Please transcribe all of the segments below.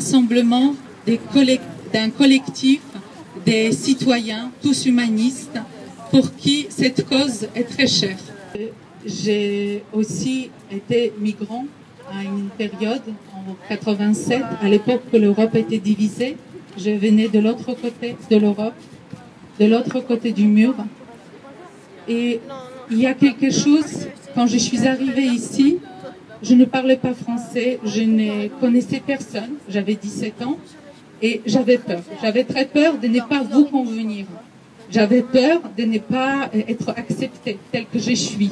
rassemblement d'un collectif des citoyens, tous humanistes, pour qui cette cause est très chère. J'ai aussi été migrant à une période, en 87, à l'époque que l'Europe était divisée. Je venais de l'autre côté de l'Europe, de l'autre côté du mur. Et il y a quelque chose, quand je suis arrivée ici, je ne parlais pas français, je ne connaissais personne, j'avais 17 ans, et j'avais peur. J'avais très peur de ne pas vous convenir. J'avais peur de ne pas être acceptée telle que je suis.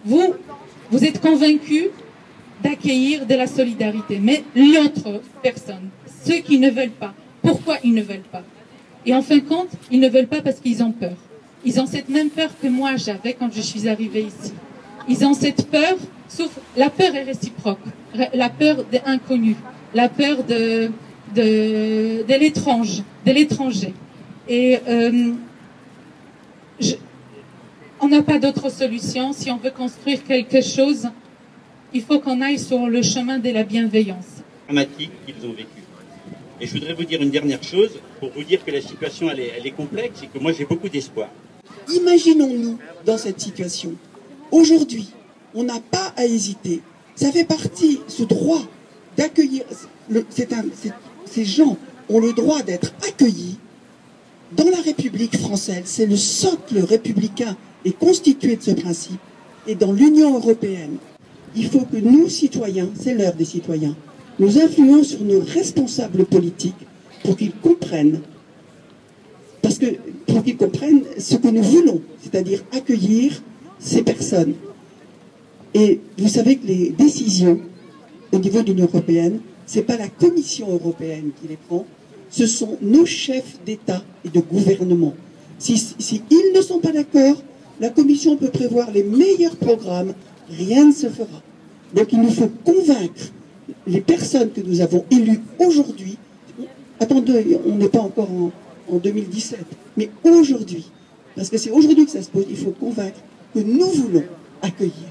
Vous êtes convaincus d'accueillir de la solidarité, mais l'autre personne, ceux qui ne veulent pas, pourquoi ils ne veulent pas? Et en fin de compte, ils ne veulent pas parce qu'ils ont peur. Ils ont cette même peur que moi j'avais quand je suis arrivée ici. Ils ont cette peur, sauf la peur est réciproque, la peur de l'inconnu, la peur de l'étranger. Et on n'a pas d'autre solution. Si on veut construire quelque chose, il faut qu'on aille sur le chemin de la bienveillance. Dramatique qu'ils ont vécu. Et je voudrais vous dire une dernière chose, pour vous dire que la situation elle est complexe et que moi j'ai beaucoup d'espoir. Imaginons-nous dans cette situation. Aujourd'hui, on n'a pas à hésiter. Ça fait partie, ce droit d'accueillir, ces gens ont le droit d'être accueillis dans la République française. C'est le socle républicain est constitué de ce principe. Et dans l'Union européenne, il faut que nous, citoyens, c'est l'heure des citoyens, nous influons sur nos responsables politiques pour qu'ils comprennent, pour qu'ils comprennent ce que nous voulons, c'est-à-dire accueillir ces personnes. Et vous savez que les décisions au niveau de l'Union européenne, ce n'est pas la Commission européenne qui les prend, ce sont nos chefs d'État et de gouvernement. Si ils ne sont pas d'accord, la Commission peut prévoir les meilleurs programmes, rien ne se fera. Donc il nous faut convaincre les personnes que nous avons élues aujourd'hui. Attendez, on n'est pas encore en 2017, mais aujourd'hui, parce que c'est aujourd'hui que ça se pose, il faut convaincre que nous voulons accueillir.